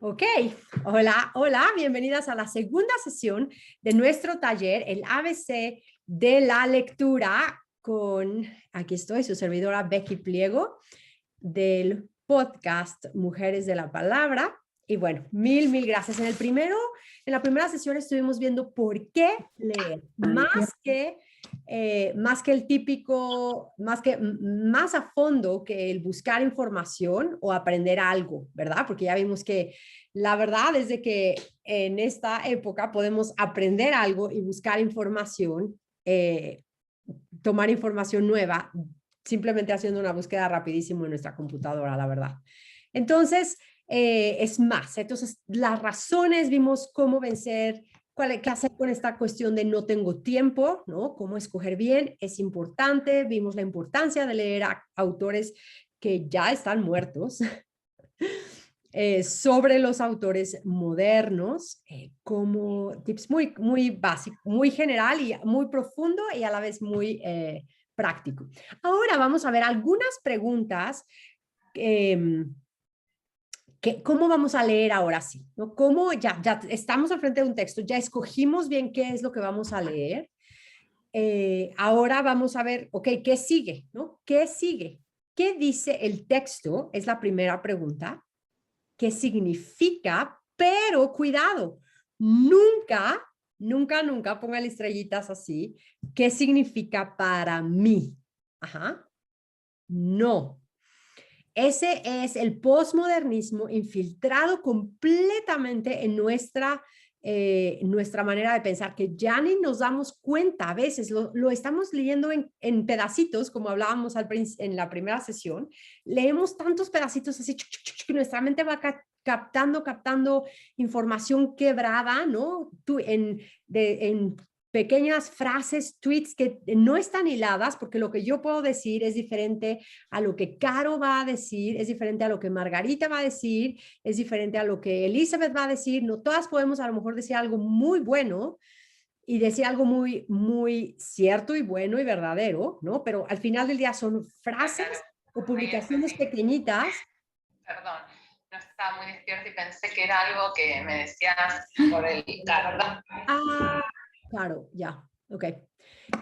Ok, hola, hola, bienvenidas a la segunda sesión de nuestro taller, el ABC de la lectura aquí estoy, su servidora Becky Pliego, del podcast Mujeres de la Palabra. Y bueno, mil gracias. En la primera sesión estuvimos viendo por qué leer, más que el típico, más a fondo que el buscar información o aprender algo, ¿verdad? Porque ya vimos que la verdad es de que en esta época podemos aprender algo y buscar información, tomar información nueva, simplemente haciendo una búsqueda rapidísimo en nuestra computadora, la verdad. Entonces, entonces las razones, vimos cómo vencer, qué hacer con esta cuestión de no tengo tiempo, ¿no? Cómo escoger bien, es importante, vimos la importancia de leer a autores que ya están muertos, sobre los autores modernos, como tips muy básicos, muy general y muy profundo y a la vez muy práctico. Ahora vamos a ver algunas preguntas. ¿Cómo vamos a leer ahora sí? ¿No? ¿Cómo ya estamos al frente de un texto, ya escogimos bien qué es lo que vamos a leer? Ahora vamos a ver, ok, ¿qué sigue? ¿No? ¿Qué sigue? ¿Qué dice el texto? Es la primera pregunta. ¿Qué significa? Pero cuidado, nunca pongan estrellitas así. ¿Qué significa para mí? Ajá. No. Ese es el posmodernismo infiltrado completamente en nuestra manera de pensar, que ya ni nos damos cuenta. A veces lo estamos leyendo en pedacitos, como hablábamos en la primera sesión. Leemos tantos pedacitos así, que nuestra mente va captando información quebrada, ¿no? En pequeñas frases, tweets que no están hiladas, porque lo que yo puedo decir es diferente a lo que Caro va a decir, es diferente a lo que Margarita va a decir, es diferente a lo que Elizabeth va a decir. No todas podemos a lo mejor decir algo muy bueno y decir algo muy cierto y bueno y verdadero, ¿no? Pero al final del día son frases o publicaciones pequeñitas. Perdón, no estaba muy despierta y pensé que era algo que me decías por el carro. Ah, claro, ya, ok.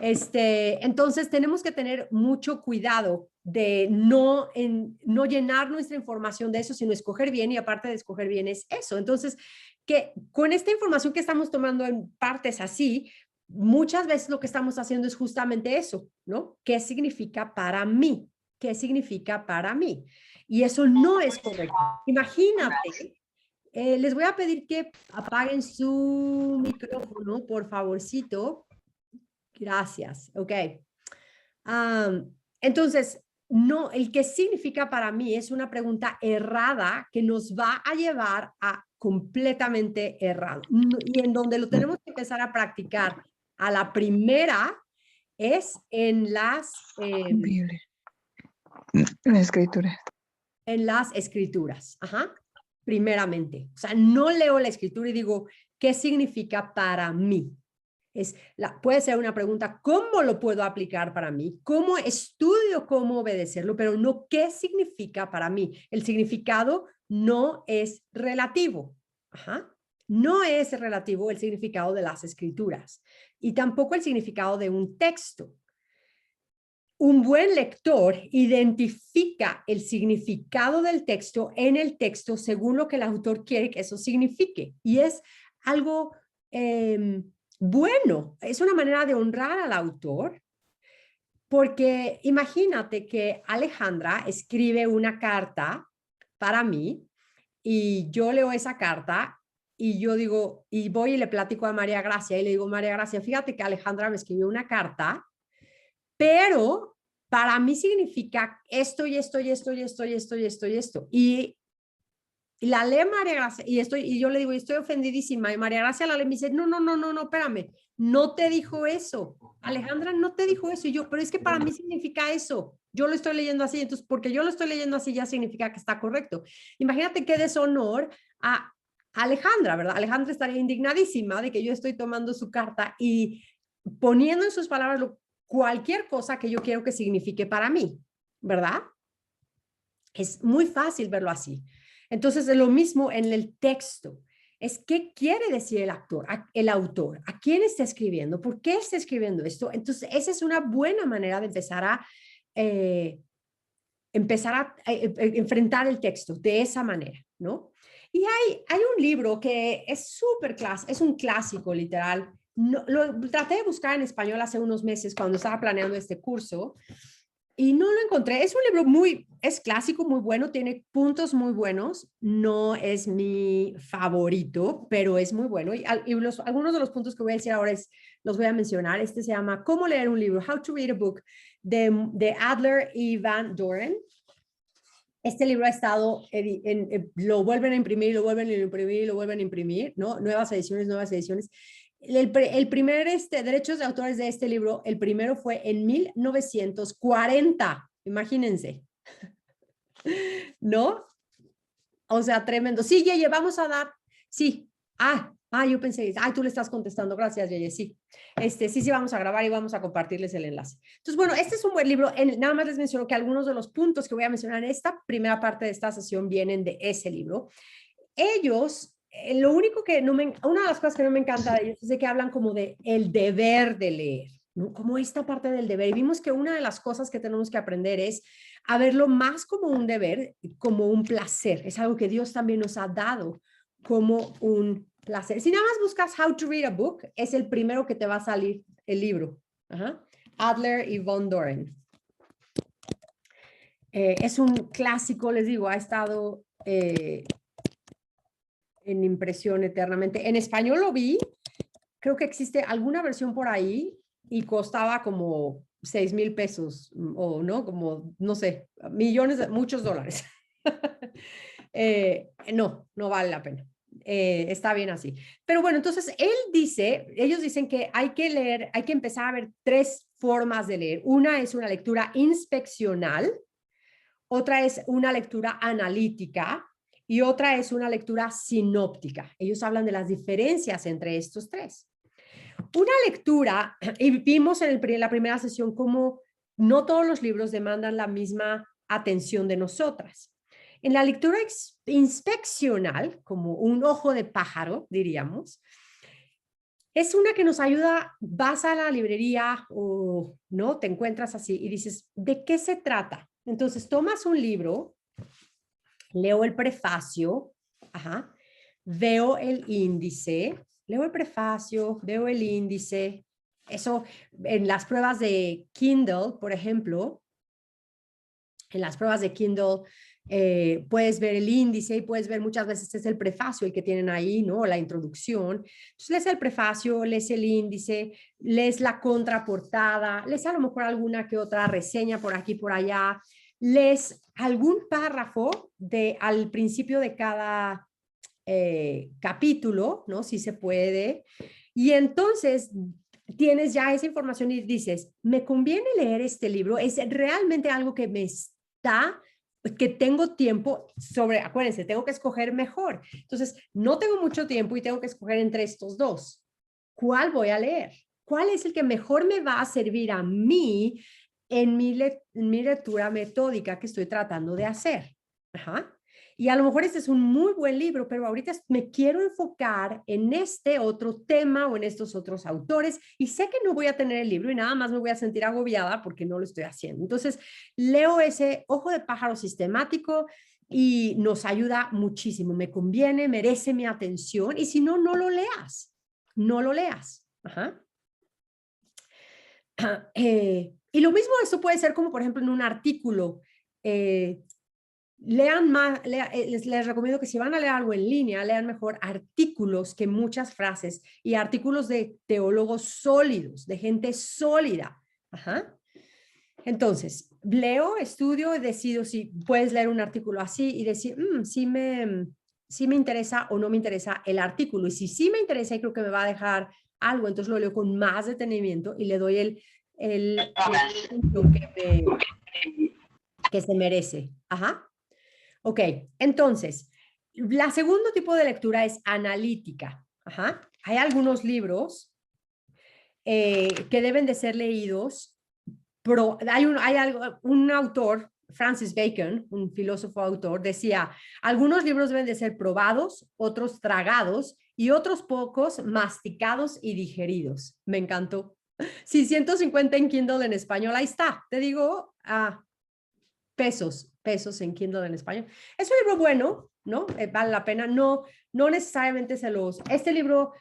Entonces tenemos que tener mucho cuidado de no llenar nuestra información de eso, sino escoger bien, y aparte de escoger bien es eso. Entonces, que con esta información que estamos tomando en partes así, muchas veces lo que estamos haciendo es justamente eso, ¿no? ¿Qué significa para mí? ¿Qué significa para mí? Y eso no es correcto. Imagínate, les voy a pedir que apaguen su micrófono, por favorcito. Gracias. Ok. Entonces, no, el que significa para mí es una pregunta errada que nos va a llevar a completamente errado. Y en donde lo tenemos que empezar a practicar a la primera es La escritura. en las escrituras. Ajá. Primeramente. O sea, no leo la escritura y digo, ¿qué significa para mí? Puede ser una pregunta, ¿cómo lo puedo aplicar para mí? ¿Cómo estudio cómo obedecerlo? Pero no, ¿qué significa para mí? El significado no es relativo. Ajá. No es relativo el significado de las escrituras y tampoco el significado de un texto. Un buen lector identifica el significado del texto en el texto según lo que el autor quiere que eso signifique. Y es algo bueno, es una manera de honrar al autor, porque imagínate que Alejandra escribe una carta para mí y yo leo esa carta y yo digo, y voy y le platico a María Gracia y le digo, María Gracia, fíjate que Alejandra me escribió una carta, pero para mí significa esto y esto y esto y esto y esto y esto y esto. Y la lee María Gracia y yo le digo, estoy ofendidísima. Y María Gracia la lee y me dice, no, espérame, no te dijo eso. Alejandra no te dijo eso. Y yo, pero es que para mí significa eso. Yo lo estoy leyendo así, entonces porque yo lo estoy leyendo así ya significa que está correcto. Imagínate qué deshonor a Alejandra, ¿verdad? Alejandra estaría indignadísima de que yo estoy tomando su carta y poniendo en sus palabras cualquier cosa que yo quiero que signifique para mí, ¿verdad? Es muy fácil verlo así. Entonces, es lo mismo en el texto. Es qué quiere decir el autor, a quién está escribiendo, por qué está escribiendo esto. Entonces, esa es una buena manera de empezar a enfrentar el texto de esa manera, ¿no? Y hay un libro que es súper clásico, es un clásico literal. No, lo traté de buscar en español hace unos meses cuando estaba planeando este curso y no lo encontré. Es un libro es clásico, muy bueno, tiene puntos muy buenos. No es mi favorito, pero es muy bueno. Y algunos de los puntos que voy a decir ahora los voy a mencionar. Este se llama ¿Cómo leer un libro? How to read a book, de Adler y Van Doren. Este libro ha estado, lo vuelven a imprimir, lo vuelven a imprimir, lo vuelven a imprimir, ¿no? Nuevas ediciones, nuevas ediciones. El primer derechos de autores de este libro, el primero fue en 1940, imagínense, ¿no? O sea, tremendo. Sí, Yeye, vamos a dar, sí, yo pensé, tú le estás contestando, gracias, Yeye, sí. Sí, vamos a grabar y vamos a compartirles el enlace. Entonces, bueno, este es un buen libro. Nada más les menciono que algunos de los puntos que voy a mencionar en esta primera parte de esta sesión vienen de ese libro. Ellos, lo único que una de las cosas que no me encanta de ellos es de que hablan como de el deber de leer, ¿no? Como esta parte del deber. Y vimos que una de las cosas que tenemos que aprender es a verlo más como un deber, como un placer. Es algo que Dios también nos ha dado como un placer. Si nada más buscas How to Read a Book, es el primero que te va a salir el libro. Adler y Van Doren. Es un clásico, les digo, ha estado en impresión eternamente. En español lo vi, creo que existe alguna versión por ahí y costaba como 6,000 pesos o no, como, no sé, muchos dólares. No vale la pena. Está bien así. Pero bueno, entonces ellos dicen que hay que leer, hay que empezar a ver 3 formas de leer. Una es una lectura inspeccional, otra es una lectura analítica y otra es una lectura sinóptica. Ellos hablan de las diferencias entre estos 3. Una lectura, y vimos en la primera sesión cómo no todos los libros demandan la misma atención de nosotras. En la lectura inspeccional, como un ojo de pájaro, diríamos, es una que nos ayuda, vas a la librería o no, te encuentras así y dices, ¿de qué se trata? Entonces tomas un libro, leo el prefacio, veo el índice, leo el prefacio, veo el índice. Eso en las pruebas de Kindle, por ejemplo, en las pruebas de Kindle puedes ver el índice y puedes ver muchas veces es el prefacio el que tienen ahí, ¿no? La introducción. Entonces lees el prefacio, lees el índice, lees la contraportada, lees a lo mejor alguna que otra reseña por aquí, por allá, lees algún párrafo al principio de cada capítulo, ¿no? Si se puede. Y entonces tienes ya esa información y dices, ¿me conviene leer este libro? ¿Es realmente algo que que tengo tiempo acuérdense, tengo que escoger mejor? Entonces, no tengo mucho tiempo y tengo que escoger entre estos 2. ¿Cuál voy a leer? ¿Cuál es el que mejor me va a servir a mí en mi lectura metódica que estoy tratando de hacer? Y a lo mejor este es un muy buen libro, pero ahorita me quiero enfocar en este otro tema o en estos otros autores y sé que no voy a tener el libro y nada más me voy a sentir agobiada porque no lo estoy haciendo. Entonces, leo ese ojo de pájaro sistemático y nos ayuda muchísimo. Me conviene, merece mi atención y si no, no lo leas. No lo leas. Y lo mismo esto puede ser como, por ejemplo, en un artículo. Lean más, les recomiendo que si van a leer algo en línea, lean mejor artículos que muchas frases y artículos de teólogos sólidos, de gente sólida. Entonces, leo, estudio y decido si puedes leer un artículo así y decir, si me interesa o no me interesa el artículo. Y si sí me interesa y creo que me va a dejar algo, entonces lo leo con más detenimiento y le doy el que se merece. Ok, entonces, la segundo tipo de lectura es analítica. Hay algunos libros que deben de ser leídos. Hay un autor Francis Bacon, un filósofo autor, decía, algunos libros deben de ser probados, otros tragados y otros pocos masticados y digeridos. Me encantó. Sí, 150 en Kindle en español, ahí está. Te digo, pesos en Kindle en español. Es un libro bueno, ¿no? Vale la pena. No necesariamente Este libro,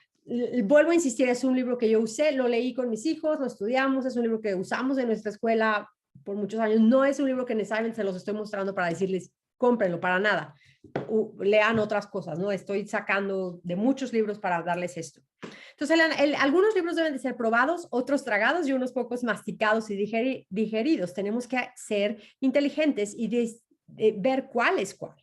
vuelvo a insistir, es un libro que yo usé, lo leí con mis hijos, lo estudiamos, es un libro que usamos en nuestra escuela por muchos años. No es un libro que necesariamente se los estoy mostrando para decirles, cómprenlo, para nada. Lean otras cosas, ¿no? Estoy sacando de muchos libros para darles esto. Entonces, algunos libros deben de ser probados, otros tragados y unos pocos masticados y digeridos. Tenemos que ser inteligentes y ver cuál es cuál.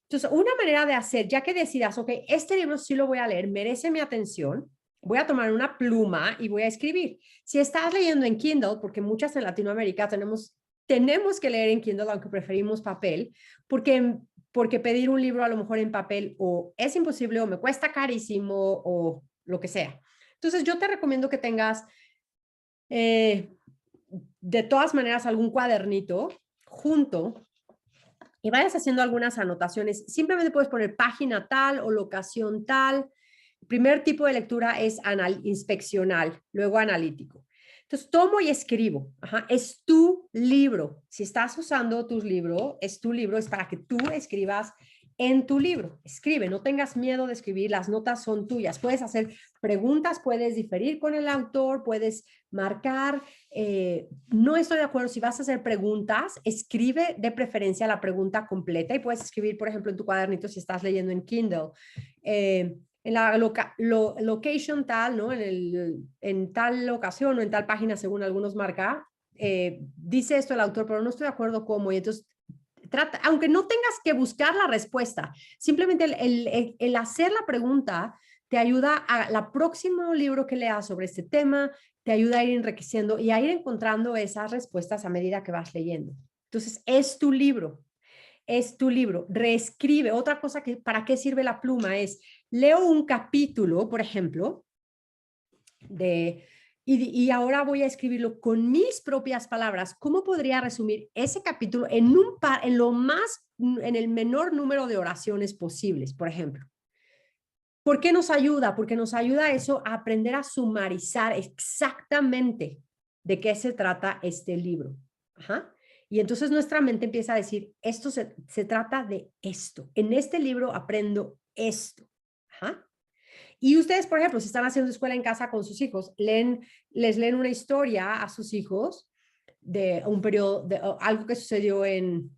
Entonces, una manera de hacer, ya que decidas, ok, este libro sí lo voy a leer, merece mi atención, voy a tomar una pluma y voy a escribir. Si estás leyendo en Kindle, porque muchas en Latinoamérica tenemos que leer en Kindle, aunque preferimos papel, porque pedir un libro a lo mejor en papel o es imposible o me cuesta carísimo o lo que sea. Entonces, yo te recomiendo que tengas de todas maneras algún cuadernito junto y vayas haciendo algunas anotaciones. Simplemente puedes poner página tal o locación tal. El primer tipo de lectura es inspeccional, luego analítico. Entonces, tomo y escribo. Ajá, es tu libro. Si estás usando tu libro, es tu libro, es para que tú escribas en tu libro. Escribe, no tengas miedo de escribir, las notas son tuyas. Puedes hacer preguntas, puedes diferir con el autor, puedes marcar. No estoy de acuerdo, si vas a hacer preguntas, escribe de preferencia la pregunta completa y puedes escribir, por ejemplo, en tu cuadernito si estás leyendo en Kindle. En la location tal, ¿no? En tal locación o en tal página, según algunos marca, dice esto el autor, pero no estoy de acuerdo cómo. Y entonces, aunque no tengas que buscar la respuesta, simplemente el hacer la pregunta te ayuda a la próximo libro que leas sobre este tema, te ayuda a ir enriqueciendo y a ir encontrando esas respuestas a medida que vas leyendo. Entonces, es tu libro. Es tu libro, reescribe. Otra cosa que, ¿para qué sirve la pluma? Es, leo un capítulo, por ejemplo, y ahora voy a escribirlo con mis propias palabras. ¿Cómo podría resumir ese capítulo en en el menor número de oraciones posibles, por ejemplo? ¿Por qué nos ayuda? Porque nos ayuda eso a aprender a sumarizar exactamente de qué se trata este libro. Ajá. Y entonces nuestra mente empieza a decir, esto se trata de esto. En este libro aprendo esto. Ajá. Y ustedes, por ejemplo, si están haciendo escuela en casa con sus hijos, les leen una historia a sus hijos de un periodo, de algo que sucedió en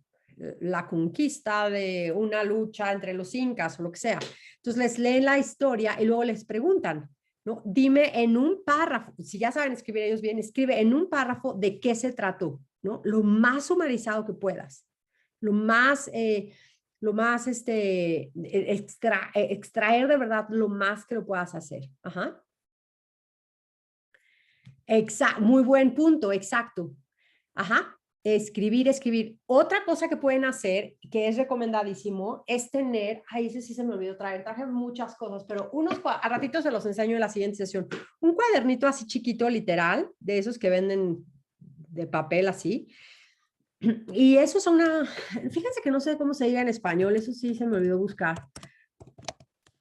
la conquista, de una lucha entre los incas o lo que sea. Entonces les leen la historia y luego les preguntan, ¿no? Dime en un párrafo, si ya saben escribir ellos bien, escribe en un párrafo de qué se trató, ¿no? Lo más sumarizado que puedas, lo más extraer de verdad lo más que lo puedas hacer. Ajá. Muy buen punto, exacto. Ajá. Escribir. Otra cosa que pueden hacer, que es recomendadísimo, es tener, ese sí se me olvidó traje muchas cosas, pero a ratitos se los enseño en la siguiente sesión. Un cuadernito así chiquito, literal, de esos que venden de papel así. Y eso es fíjense que no sé cómo se diga en español, eso sí se me olvidó buscar.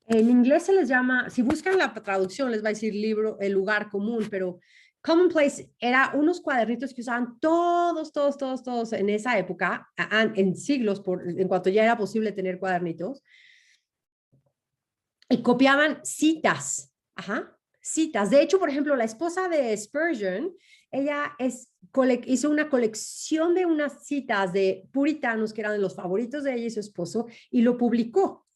En inglés se les llama, si buscan la traducción les va a decir libro, el lugar común, pero commonplace era unos cuadernitos que usaban todos en esa época, en siglos, en cuanto ya era posible tener cuadernitos, y copiaban citas, citas. De hecho, por ejemplo, la esposa de Spurgeon, ella hizo una colección de unas citas de puritanos que eran los favoritos de ella y su esposo, y lo publicó,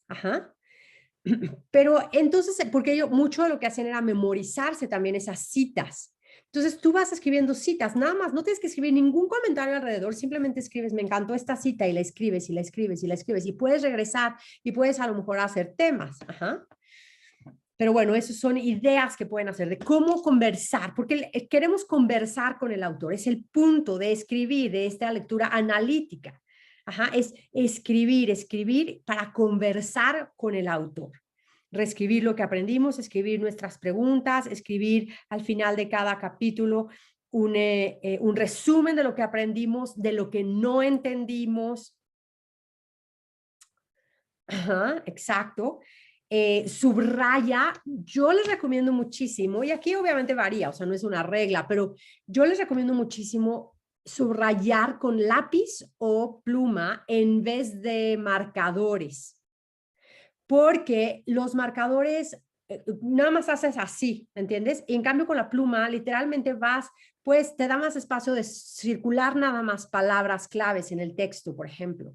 Pero entonces, porque mucho de lo que hacían era memorizarse también esas citas. Entonces tú vas escribiendo citas, nada más, no tienes que escribir ningún comentario alrededor, simplemente escribes, me encantó esta cita y la escribes y la escribes y la escribes y puedes regresar y puedes a lo mejor hacer temas. Pero bueno, esas son ideas que pueden hacer de cómo conversar, porque queremos conversar con el autor, es el punto de escribir, de esta lectura analítica. Es escribir para conversar con el autor. Reescribir lo que aprendimos, escribir nuestras preguntas, escribir al final de cada capítulo un resumen de lo que aprendimos, de lo que no entendimos. Ajá, exacto. Subraya, yo les recomiendo muchísimo, y aquí obviamente varía, o sea, no es una regla, pero yo les recomiendo muchísimo subrayar con lápiz o pluma en vez de marcadores, porque los marcadores nada más haces así, ¿entiendes? Y en cambio con la pluma literalmente vas, pues te da más espacio de circular nada más palabras claves en el texto, por ejemplo.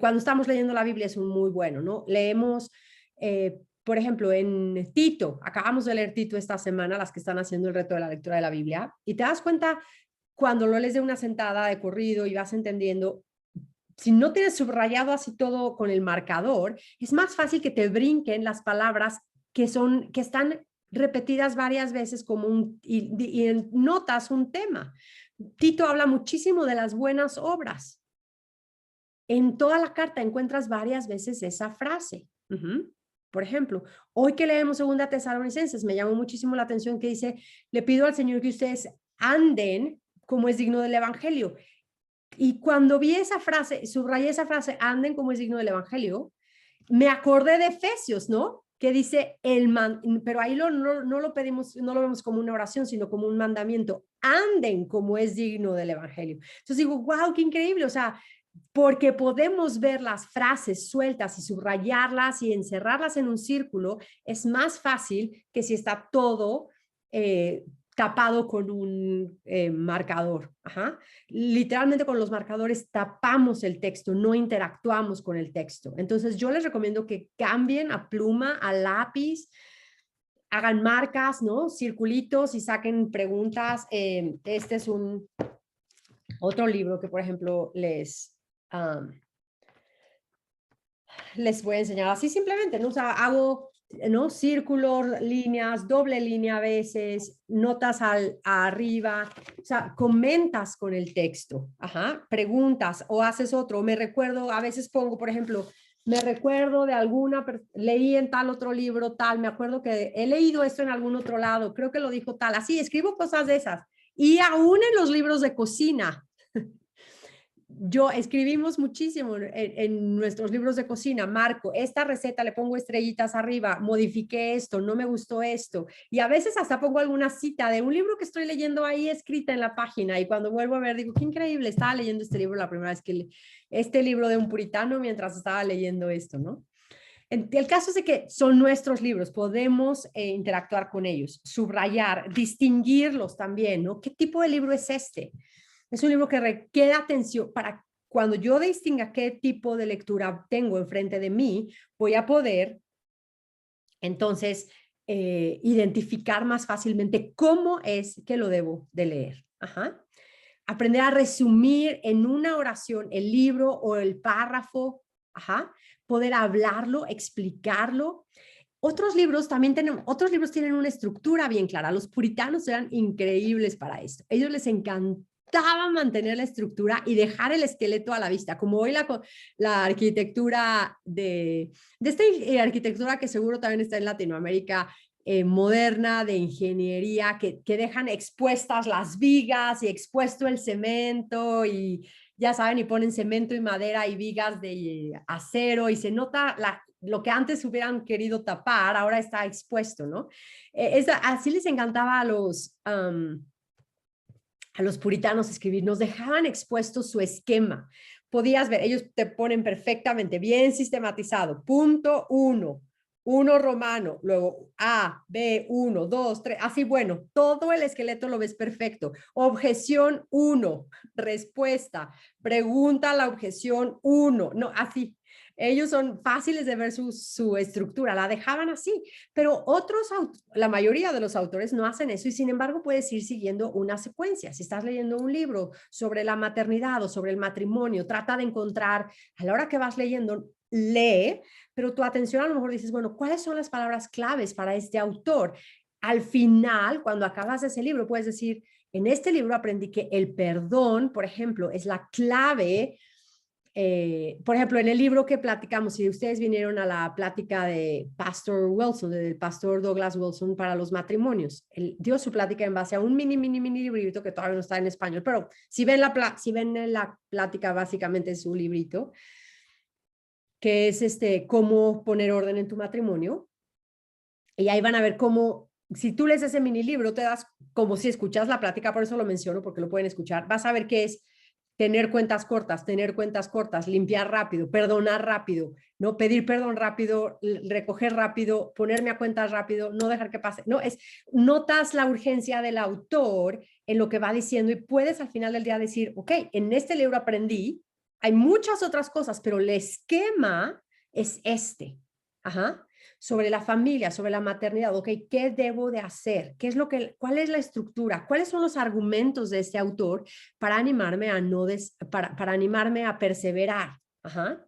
Cuando estamos leyendo la Biblia es un muy bueno, ¿no? Leemos, por ejemplo, en Tito, acabamos de leer Tito esta semana, las que están haciendo el reto de la lectura de la Biblia, y te das cuenta cuando lo lees de una sentada de corrido y vas entendiendo, si no tienes subrayado así todo con el marcador, es más fácil que te brinquen las palabras que están repetidas varias veces como y notas un tema. Tito habla muchísimo de las buenas obras. En toda la carta encuentras varias veces esa frase. Por ejemplo, hoy que leemos 2 Tesalonicenses, me llamó muchísimo la atención que dice, le pido al Señor que ustedes anden como es digno del Evangelio. Y cuando vi esa frase, subrayé esa frase, anden como es digno del Evangelio, me acordé de Efesios, ¿no? Que dice, pero ahí no lo pedimos, no lo vemos como una oración, sino como un mandamiento. Anden como es digno del Evangelio. Entonces digo, wow, qué increíble. O sea, porque podemos ver las frases sueltas y subrayarlas y encerrarlas en un círculo, es más fácil que si está todo tapado con un marcador. Ajá. Literalmente con los marcadores tapamos el texto, no interactuamos con el texto. Entonces yo les recomiendo que cambien a pluma, a lápiz, hagan marcas, ¿no? Circulitos y saquen preguntas. Este es otro libro que, por ejemplo, les voy a enseñar así simplemente, ¿no? O sea, hago, ¿no? Círculos, líneas, doble línea a veces, notas arriba, o sea, comentas con el texto, ajá, preguntas o haces otro, me recuerdo, a veces pongo, por ejemplo, me recuerdo de leí en tal otro libro, tal, me acuerdo que he leído esto en algún otro lado, creo que lo dijo tal, así, escribo cosas de esas. Y aún en los libros de cocina, yo escribimos muchísimo en nuestros libros de cocina, marco esta receta, le pongo estrellitas arriba, modifiqué esto, no me gustó esto, y a veces hasta pongo alguna cita de un libro que estoy leyendo ahí escrita en la página, y cuando vuelvo a ver digo, qué increíble, estaba leyendo este libro la primera vez este libro de un puritano mientras estaba leyendo esto, ¿no? El caso es de que son nuestros libros, podemos interactuar con ellos, subrayar, distinguirlos también, ¿no? ¿Qué tipo de libro es este? Es un libro que requiere atención para cuando yo distinga qué tipo de lectura tengo enfrente de mí, voy a poder entonces identificar más fácilmente cómo es que lo debo de leer. Ajá. Aprender a resumir en una oración el libro o el párrafo, ajá. Poder hablarlo, explicarlo. Otros libros tienen una estructura bien clara. Los puritanos eran increíbles para esto. Ellos les encantaba mantener la estructura y dejar el esqueleto a la vista, como hoy la arquitectura de esta arquitectura que seguro también está en Latinoamérica, moderna, de ingeniería, que dejan expuestas las vigas y expuesto el cemento y ya saben, y ponen cemento y madera y vigas de acero y se nota lo que antes hubieran querido tapar, ahora está expuesto, ¿no? Así les encantaba a los puritanos escribir, nos dejaban expuesto su esquema. Podías ver, ellos te ponen perfectamente bien sistematizado. Punto 1, 1 romano, luego A, B, 1, 2, 3, así bueno, todo el esqueleto lo ves perfecto. Objeción 1, respuesta, pregunta la objeción 1, no, así. Ellos son fáciles de ver su estructura, la dejaban así, pero la mayoría de los autores no hacen eso y sin embargo puedes ir siguiendo una secuencia. Si estás leyendo un libro sobre la maternidad o sobre el matrimonio, trata de encontrar, a la hora que vas leyendo, lee, pero tu atención a lo mejor dices, bueno, ¿cuáles son las palabras claves para este autor? Al final, cuando acabas ese libro, puedes decir, en este libro aprendí que el perdón, por ejemplo, es la clave por ejemplo, en el libro que platicamos, si ustedes vinieron a la plática de Pastor Wilson, del pastor Douglas Wilson para los matrimonios, él dio su plática en base a un mini librito que todavía no está en español, pero si ven la plática básicamente es su librito, que es cómo poner orden en tu matrimonio, y ahí van a ver cómo, si tú lees ese mini libro, te das como si escuchas la plática, por eso lo menciono, porque lo pueden escuchar, vas a ver qué es tener cuentas cortas, limpiar rápido, perdonar rápido, ¿no? Pedir perdón rápido, recoger rápido, ponerme a cuentas rápido, no dejar que pase. No, notas la urgencia del autor en lo que va diciendo y puedes al final del día decir, ok, en este libro aprendí, hay muchas otras cosas, pero el esquema es este. Ajá. Sobre la familia, sobre la maternidad, ok, ¿qué debo de hacer? ¿Cuál es la estructura? ¿Cuáles son los argumentos de este autor para animarme a para animarme a perseverar? Ajá.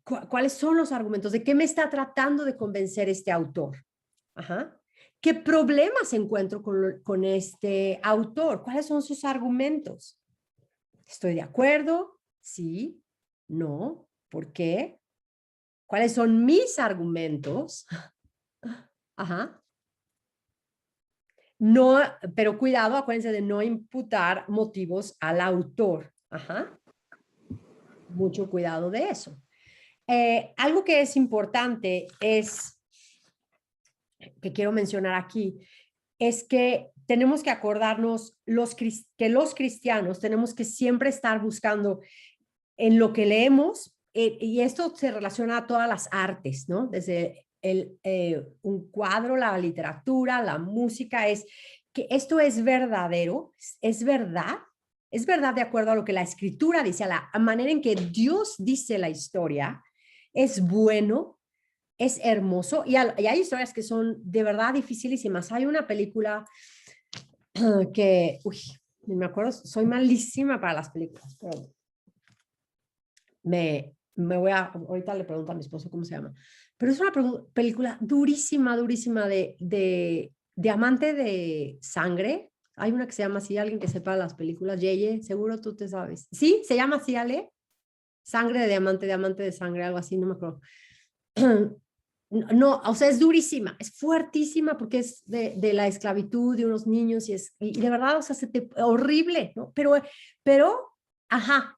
¿Cuáles son los argumentos? ¿De qué me está tratando de convencer este autor? Ajá. ¿Qué problemas encuentro con este autor? ¿Cuáles son sus argumentos? ¿Estoy de acuerdo? ¿Sí? ¿No? ¿Por qué? ¿Cuáles son mis argumentos? Ajá. No, pero cuidado, acuérdense de no imputar motivos al autor. Ajá. Mucho cuidado de eso. Algo que es importante que quiero mencionar aquí, es que tenemos que acordarnos que los cristianos tenemos que siempre estar buscando en lo que leemos, y esto se relaciona a todas las artes, ¿no? Desde un cuadro, la literatura, la música, es que esto es verdadero, es verdad de acuerdo a lo que la escritura dice, a la manera en que Dios dice la historia, es bueno, es hermoso, y hay historias que son de verdad dificilísimas. Hay una película que, uy, ni me acuerdo, soy malísima para las películas, pero ahorita le pregunto a mi esposo cómo se llama, pero es una película durísima de Diamante de Sangre. Hay una que se llama así, alguien que sepa las películas, Yeye, seguro tú te sabes. Sí, se llama así, Ale. Sangre de Diamante de Sangre, algo así, no me acuerdo. No, o sea, es durísima, es fuertísima porque es de la esclavitud de unos niños y de verdad, o sea, horrible, ¿no? Ajá,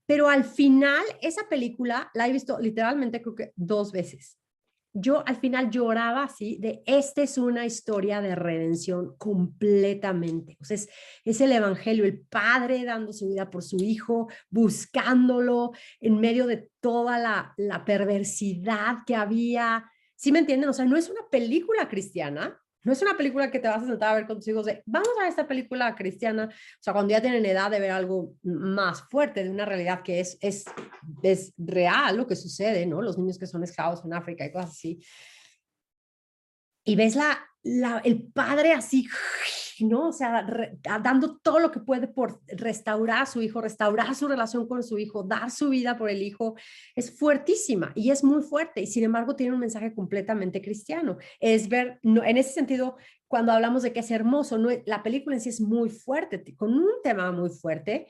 pero al final, esa película la he visto literalmente creo que 2 veces. Yo al final lloraba así esta es una historia de redención completamente. O sea, es el evangelio, el padre dando su vida por su hijo, buscándolo en medio de toda la perversidad que había. ¿Sí me entienden? O sea, no es una película cristiana, no es una película que te vas a sentar a ver con tus hijos vamos a ver esta película cristiana, o sea, cuando ya tienen edad de ver algo más fuerte, de una realidad que es real lo que sucede, ¿no? Los niños que son esclavos en África y cosas así. Y ves el padre así, ¿no? O sea, dando todo lo que puede por restaurar a su hijo, restaurar su relación con su hijo, dar su vida por el hijo. Es fuertísima y es muy fuerte y sin embargo tiene un mensaje completamente cristiano. No, en ese sentido, cuando hablamos de que es hermoso, no, la película en sí es muy fuerte, con un tema muy fuerte,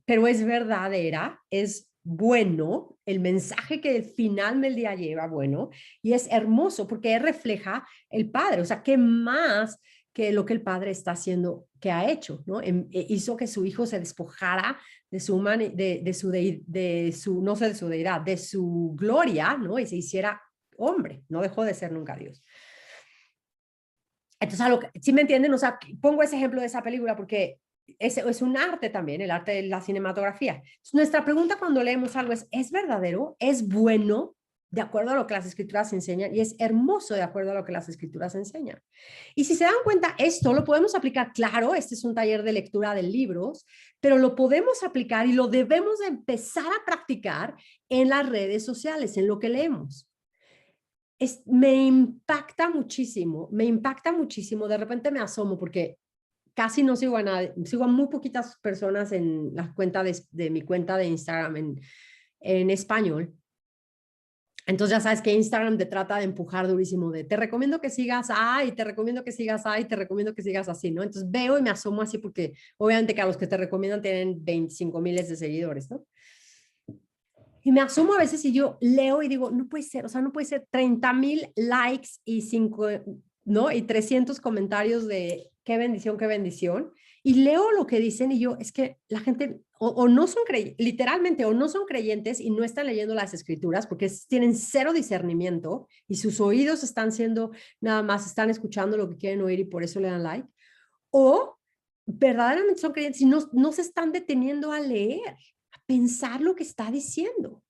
pero es verdadera, es bueno, el mensaje que al final del día lleva, bueno, y es hermoso porque refleja el padre, o sea, ¿qué más que lo que el padre está haciendo, que ha hecho, ¿no? Hizo que su hijo se despojara de su, no sé, de su deidad, de su gloria, ¿no? Y se hiciera hombre, no dejó de ser nunca Dios. Entonces, ¿sí me entienden? O sea, pongo ese ejemplo de esa película porque es un arte también, el arte de la cinematografía. Entonces, nuestra pregunta cuando leemos algo ¿es verdadero? ¿Es bueno? De acuerdo a lo que las escrituras enseñan, y es hermoso de acuerdo a lo que las escrituras enseñan. Y si se dan cuenta, esto lo podemos aplicar, claro, este es un taller de lectura de libros, pero lo podemos aplicar y lo debemos de empezar a practicar en las redes sociales, en lo que leemos. Me impacta muchísimo, de repente me asomo porque casi no sigo a nadie, sigo a muy poquitas personas en la cuenta de mi cuenta de Instagram en español. Entonces ya sabes que Instagram te trata de empujar durísimo de te recomiendo que sigas A y te recomiendo que sigas A y te recomiendo que sigas así, ¿no? Entonces veo y me asomo así porque obviamente que a los que te recomiendan tienen 25 miles de seguidores, ¿no? Y me asomo a veces y yo leo y digo, no puede ser, o sea, no puede ser 30,000 likes y 5, ¿no? Y 300 comentarios de qué bendición, qué bendición. Y leo lo que dicen y yo, es que la gente o no son creyentes, literalmente, o no son creyentes y no están leyendo las escrituras porque tienen cero discernimiento y sus oídos están siendo, nada más están escuchando lo que quieren oír y por eso le dan like. O verdaderamente son creyentes y no se están deteniendo a leer, a pensar lo que está diciendo.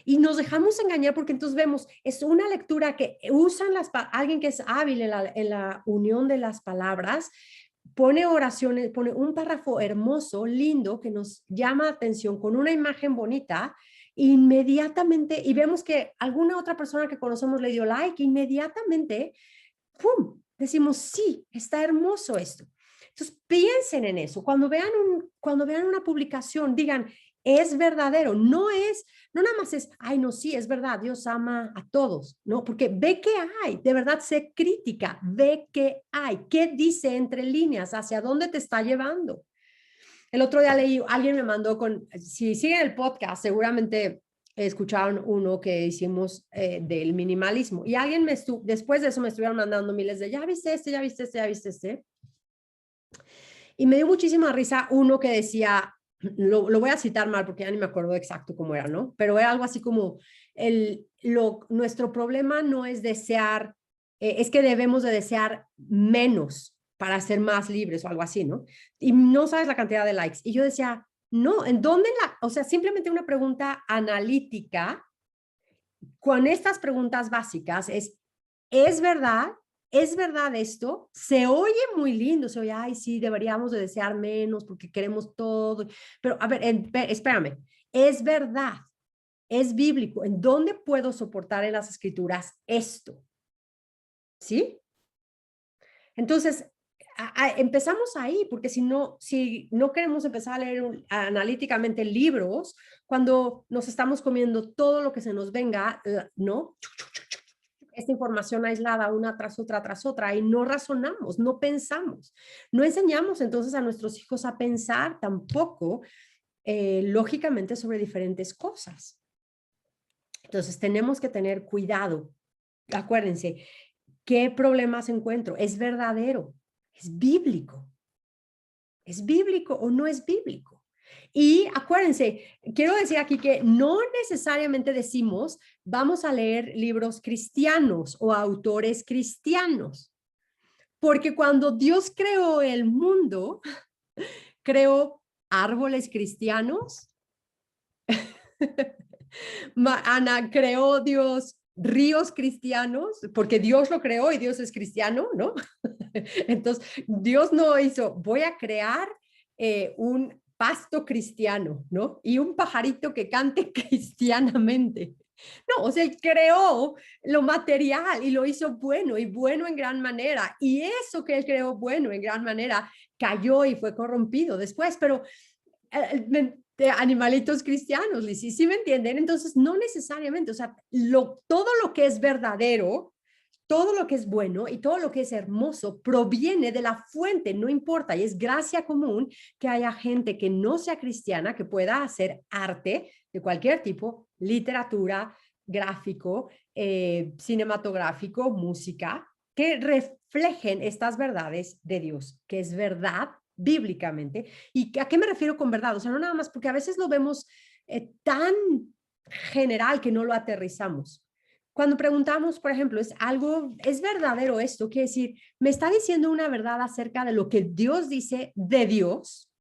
Y nos dejamos engañar porque entonces vemos, es una lectura que usan alguien que es hábil en la unión de las palabras, pone oraciones, pone un párrafo hermoso, lindo, que nos llama la atención con una imagen bonita, inmediatamente, y vemos que alguna otra persona que conocemos le dio like, inmediatamente, ¡pum! Decimos, sí, está hermoso esto. Entonces, piensen en eso. Cuando vean una publicación, digan, es verdadero, no nada más es, ay, no, sí, es verdad, Dios ama a todos, ¿no? Porque ve que hay, de verdad, sé crítica, ve que hay, qué dice entre líneas, hacia dónde te está llevando. El otro día leí, alguien me mandó si siguen el podcast, seguramente escucharon uno que hicimos del minimalismo y alguien después de eso me estuvieron mandando miles de, ya viste este, ya viste este, ya viste este. Y me dio muchísima risa uno que decía, lo voy a citar mal porque ya ni me acuerdo exacto cómo era, ¿no? Pero era algo así como, nuestro problema no es desear, es que debemos de desear menos para ser más libres o algo así, ¿no? Y no sabes la cantidad de likes. Y yo decía, no, ¿en dónde o sea, simplemente una pregunta analítica con estas preguntas básicas ¿es verdad? ¿Es verdad esto? Se oye muy lindo, se oye, ay, sí, deberíamos de desear menos porque queremos todo. Pero, a ver, espérame, ¿es verdad? ¿Es bíblico? ¿En dónde puedo soportar en las escrituras esto? ¿Sí? Entonces, empezamos ahí, porque si no queremos empezar a leer analíticamente libros, cuando nos estamos comiendo todo lo que se nos venga, ¿no? Esta información aislada una tras otra, y no razonamos, no pensamos. No enseñamos entonces a nuestros hijos a pensar tampoco lógicamente sobre diferentes cosas. Entonces tenemos que tener cuidado. Acuérdense, ¿qué problemas encuentro? ¿Es verdadero? ¿Es bíblico? ¿Es bíblico o no es bíblico? Y acuérdense, quiero decir aquí que no necesariamente decimos vamos a leer libros cristianos o autores cristianos, porque cuando Dios creó el mundo, creó árboles cristianos, Ana, creó Dios ríos cristianos, porque Dios lo creó y Dios es cristiano, ¿no? Entonces, Dios no hizo, voy a crear un pasto cristiano, ¿no? Y un pajarito que cante cristianamente. No, o sea, él creó lo material y lo hizo bueno y bueno en gran manera. Y eso que él creó bueno en gran manera cayó y fue corrompido después, pero de animalitos cristianos, Lizy, ¿sí me entienden? Entonces, no necesariamente, o sea, todo lo que es verdadero, todo lo que es bueno y todo lo que es hermoso proviene de la fuente, no importa, y es gracia común que haya gente que no sea cristiana que pueda hacer arte de cualquier tipo, literatura, gráfico, cinematográfico, música, que reflejen estas verdades de Dios, que es verdad bíblicamente. ¿Y a qué me refiero con verdad? O sea, no nada más porque a veces lo vemos tan general que no lo aterrizamos. Cuando preguntamos, por ejemplo, ¿es verdadero esto? Quiere decir, ¿me está diciendo una verdad acerca de lo que Dios dice de Dios,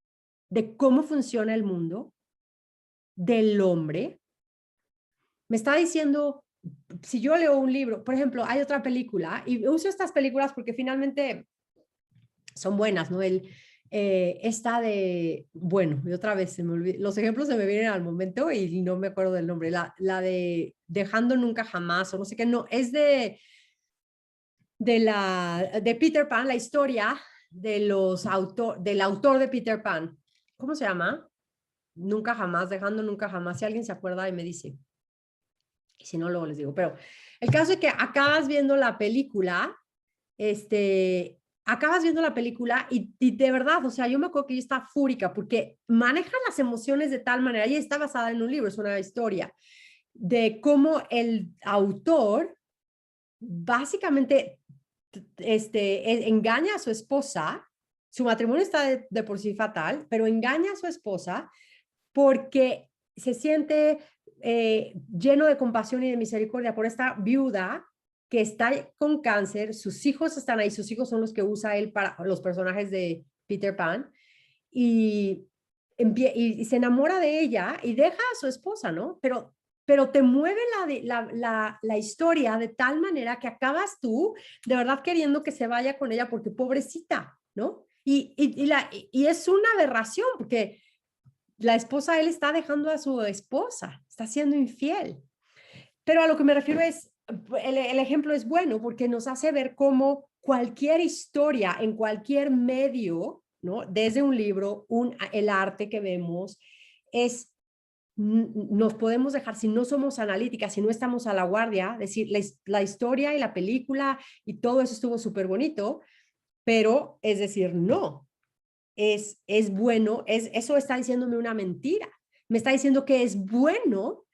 de cómo funciona el mundo, del hombre? Me está diciendo, si yo leo un libro, por ejemplo, hay otra película, y uso estas películas porque finalmente son buenas, ¿no? Esta de, bueno, y otra vez los ejemplos se me vienen al momento y no me acuerdo del nombre, la de Dejando Nunca Jamás, o no sé qué, no, es de Peter Pan, la historia del autor de Peter Pan. ¿Cómo se llama? Nunca Jamás, Dejando Nunca Jamás, si alguien se acuerda y me dice. si no, luego les digo. Pero el caso es que acabas viendo la película, acabas viendo la película y de verdad, o sea, yo me acuerdo que yo estaba fúrica porque maneja las emociones de tal manera, y está basada en un libro, es una historia, de cómo el autor básicamente engaña a su esposa, su matrimonio está de por sí fatal, pero engaña a su esposa porque se siente lleno de compasión y de misericordia por esta viuda que está con cáncer, sus hijos están ahí, sus hijos son los que usa él para los personajes de Peter Pan, y, y se enamora de ella y deja a su esposa, ¿no? Pero te mueve la historia de tal manera que acabas tú de verdad queriendo que se vaya con ella porque pobrecita, ¿no? Y es una aberración porque la esposa, él está dejando a su esposa, está siendo infiel. Pero a lo que me refiero es, el ejemplo es bueno porque nos hace ver cómo cualquier historia en cualquier medio, ¿no? Desde un libro, el arte que vemos, nos podemos dejar, si no somos analíticas, si no estamos a la guardia, decir, la historia y la película y todo eso estuvo súper bonito, pero es decir, no, es bueno, eso está diciéndome una mentira. Me está diciendo que es bueno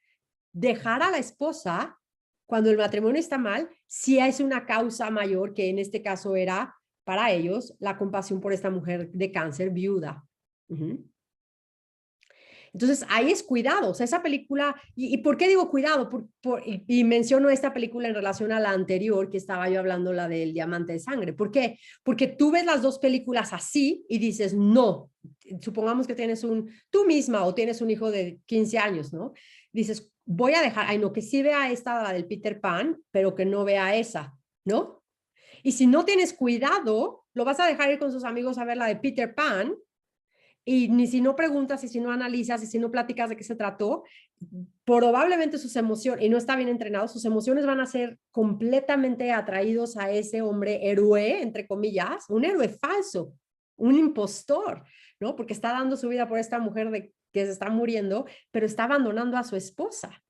dejar a la esposa cuando el matrimonio está mal, si es una causa mayor, que en este caso era para ellos la compasión por esta mujer de cáncer viuda. Entonces, ahí es cuidado, o sea, esa película, ¿y por qué digo cuidado? Y menciono esta película en relación a la anterior, que estaba yo hablando, la del Diamante de Sangre. ¿Por qué? Porque tú ves las dos películas así y dices, no, supongamos que tienes tú misma o tienes un hijo de 15 años, ¿no? Dices, voy a dejar, ay no, que sí vea esta, la del Peter Pan, pero que no vea esa, ¿no? Y si no tienes cuidado, lo vas a dejar ir con sus amigos a ver la de Peter Pan, y ni si no preguntas y si no analizas y si no platicas de qué se trató, probablemente sus emociones, y no está bien entrenado, sus emociones van a ser completamente atraídos a ese hombre héroe, entre comillas, un héroe falso, un impostor, ¿no? Porque está dando su vida por esta mujer que se está muriendo, pero está abandonando a su esposa.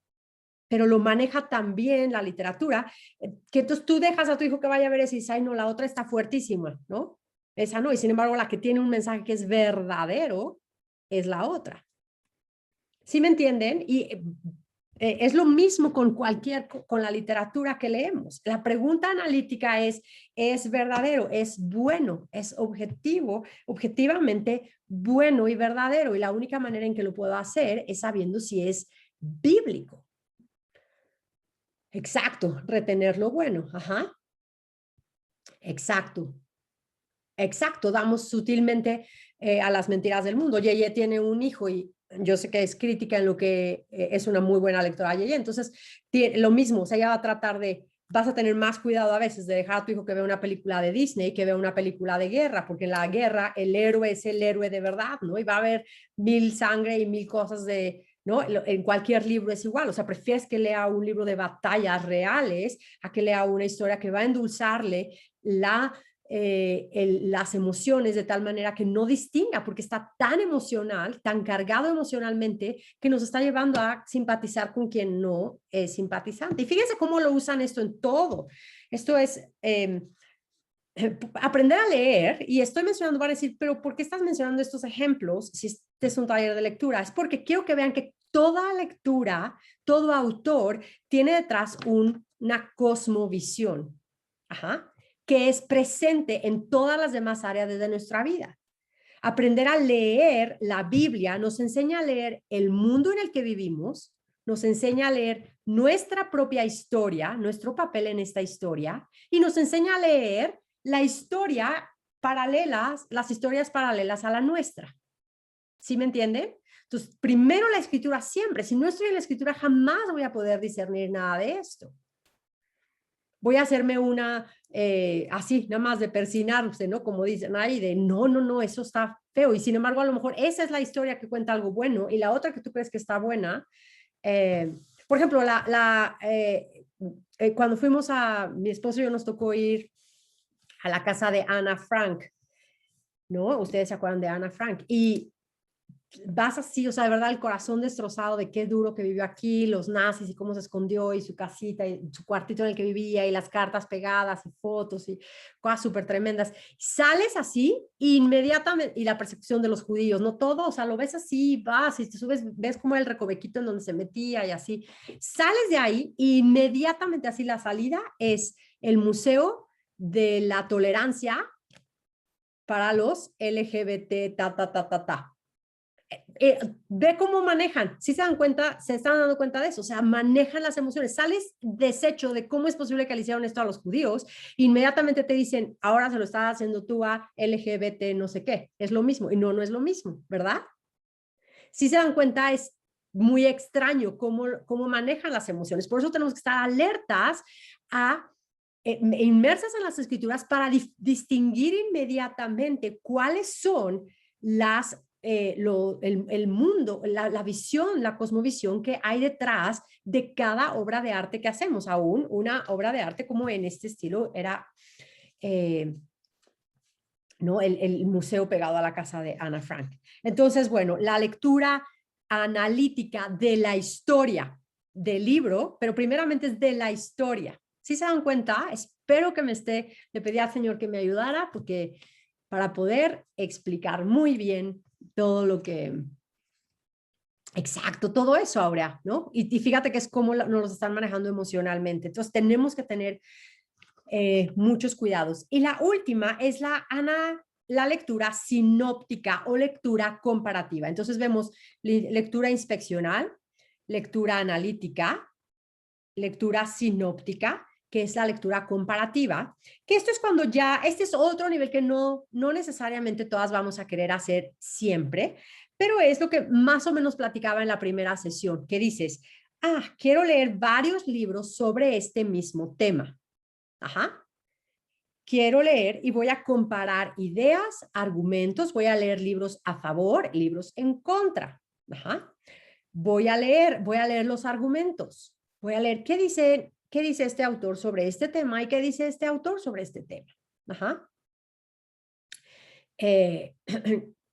Pero lo maneja también la literatura, que entonces tú dejas a tu hijo que vaya a ver ese y dices, ay, no, la otra está fuertísima, ¿no? Esa no, y sin embargo la que tiene un mensaje que es verdadero es la otra. ¿Sí me entienden? Y es lo mismo con con la literatura que leemos. La pregunta analítica ¿es verdadero? ¿Es bueno? ¿Es objetivamente bueno y verdadero? Y la única manera en que lo puedo hacer es sabiendo si es bíblico. Exacto, retener lo bueno. Ajá. Exacto. Exacto, damos sutilmente a las mentiras del mundo. Yeye tiene un hijo y yo sé que es crítica en lo que es una muy buena lectora Yeye, entonces lo mismo, o sea, ella va a tratar vas a tener más cuidado a veces de dejar a tu hijo que vea una película de Disney, que vea una película de guerra, porque en la guerra el héroe es el héroe de verdad, ¿no? Y va a haber mil sangre y mil cosas ¿no? En cualquier libro es igual, o sea, prefieres que lea un libro de batallas reales a que lea una historia que va a endulzarle las emociones de tal manera que no distinga, porque está tan emocional, tan cargado emocionalmente, que nos está llevando a simpatizar con quien no es simpatizante. Y fíjense cómo lo usan esto en todo. Esto es aprender a leer, y estoy mencionando, van a decir, pero ¿por qué estás mencionando estos ejemplos si este es un taller de lectura? Es porque quiero que vean que toda lectura, todo autor tiene detrás una cosmovisión. Ajá, que es presente en todas las demás áreas de nuestra vida. Aprender a leer la Biblia nos enseña a leer el mundo en el que vivimos, nos enseña a leer nuestra propia historia, nuestro papel en esta historia, y nos enseña a leer las historias paralelas a la nuestra. ¿Sí me entienden? Entonces, primero la escritura siempre. Si no estoy en la escritura, jamás voy a poder discernir nada de esto. Voy a hacerme una así, nada más de persinarse, ¿no? Como dicen ahí, de no, eso está feo. Y sin embargo, a lo mejor esa es la historia que cuenta algo bueno y la otra que tú crees que está buena. Por ejemplo, cuando fuimos mi esposo y yo nos tocó ir a la casa de Ana Frank, ¿no? Ustedes se acuerdan de Ana Frank. Y vas así, o sea, de verdad, el corazón destrozado de qué duro que vivió aquí, los nazis y cómo se escondió y su casita y su cuartito en el que vivía y las cartas pegadas y fotos y cosas súper tremendas. Sales así inmediatamente, y la persecución de los judíos, no todo, o sea, lo ves así, vas y te subes, ves como el recovequito en donde se metía y así. Sales de ahí, inmediatamente así la salida es el Museo de la Tolerancia para los LGBT, ve cómo manejan, si se dan cuenta, se están dando cuenta de eso, o sea, manejan las emociones, sales deshecho de cómo es posible que le hicieron esto a los judíos, inmediatamente te dicen, ahora se lo estás haciendo tú a LGBT no sé qué, es lo mismo, y no, no es lo mismo, ¿verdad? Si se dan cuenta, es muy extraño cómo manejan las emociones, por eso tenemos que estar alertas a inmersas en las escrituras para distinguir inmediatamente cuáles son las el mundo, la visión, la cosmovisión que hay detrás de cada obra de arte que hacemos. Aún una obra de arte como en este estilo era ¿no? el museo pegado a la casa de Ana Frank. Entonces, bueno, la lectura analítica de la historia del libro, pero primeramente es de la historia. ¿Sí se dan cuenta? Espero que le pedí al Señor que me ayudara porque para poder explicar muy bien todo lo que, exacto, todo eso ahora, ¿no? Y fíjate que es como nos los están manejando emocionalmente. Entonces tenemos que tener muchos cuidados. Y la última es la lectura sinóptica o lectura comparativa. Entonces vemos lectura inspeccional, lectura analítica, lectura sinóptica, que es la lectura comparativa, que esto es cuando ya, este es otro nivel que no necesariamente todas vamos a querer hacer siempre, pero es lo que más o menos platicaba en la primera sesión, que dices, quiero leer varios libros sobre este mismo tema. Ajá. Quiero leer y voy a comparar ideas, argumentos, voy a leer libros a favor, libros en contra. Ajá. Voy a leer los argumentos. Voy a leer qué dice este autor sobre este tema y qué dice este autor sobre este tema. Ajá.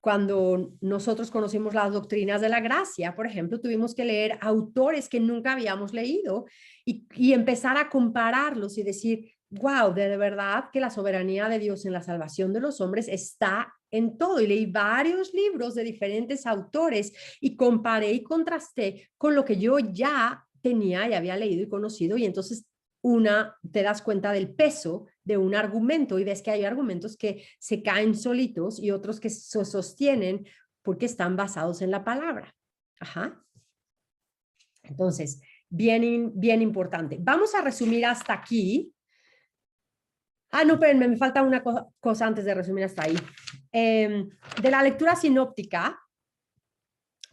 Cuando nosotros conocimos las doctrinas de la gracia, por ejemplo, tuvimos que leer autores que nunca habíamos leído y empezar a compararlos y decir, wow, de verdad que la soberanía de Dios en la salvación de los hombres está en todo. Y leí varios libros de diferentes autores y comparé y contrasté con lo que yo ya tenía y había leído y conocido, y entonces te das cuenta del peso de un argumento y ves que hay argumentos que se caen solitos y otros que se sostienen porque están basados en la palabra. Ajá. Entonces, bien importante. Vamos a resumir hasta aquí. No, espérenme, me falta una cosa antes de resumir hasta ahí. De la lectura sinóptica,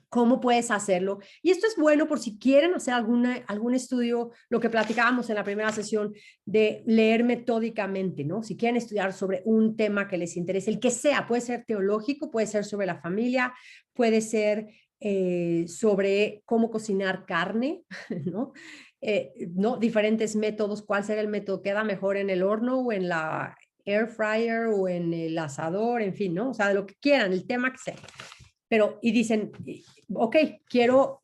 ¿cómo puedes hacerlo? Y esto es bueno por si quieren hacer algún estudio, lo que platicábamos en la primera sesión, de leer metódicamente, ¿no? Si quieren estudiar sobre un tema que les interese, el que sea, puede ser teológico, puede ser sobre la familia, puede ser sobre cómo cocinar carne, ¿no? ¿No? Diferentes métodos, ¿cuál será el método? ¿Queda mejor en el horno o en la air fryer o en el asador? En fin, ¿no? O sea, de lo que quieran, el tema que sea. Pero, y dicen, ok,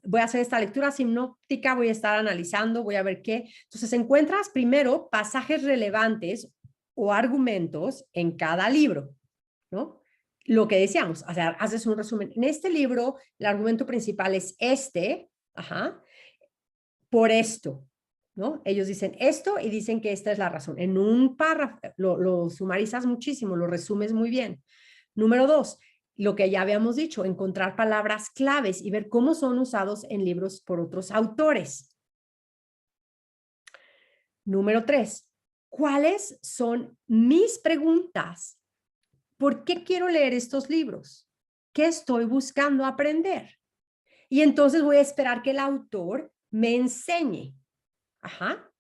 voy a hacer esta lectura sinóptica, voy a estar analizando, voy a ver qué. Entonces, encuentras primero pasajes relevantes o argumentos en cada libro, ¿no? Lo que decíamos, o sea, haces un resumen. En este libro, el argumento principal es por esto, ¿no? Ellos dicen esto y dicen que esta es la razón. En un párrafo lo sumarizas muchísimo, lo resumes muy bien. Número 2, lo que ya habíamos dicho, encontrar palabras claves y ver cómo son usados en libros por otros autores. Número 3, ¿cuáles son mis preguntas? ¿Por qué quiero leer estos libros? ¿Qué estoy buscando aprender? Y entonces voy a esperar que el autor me enseñe. Ajá.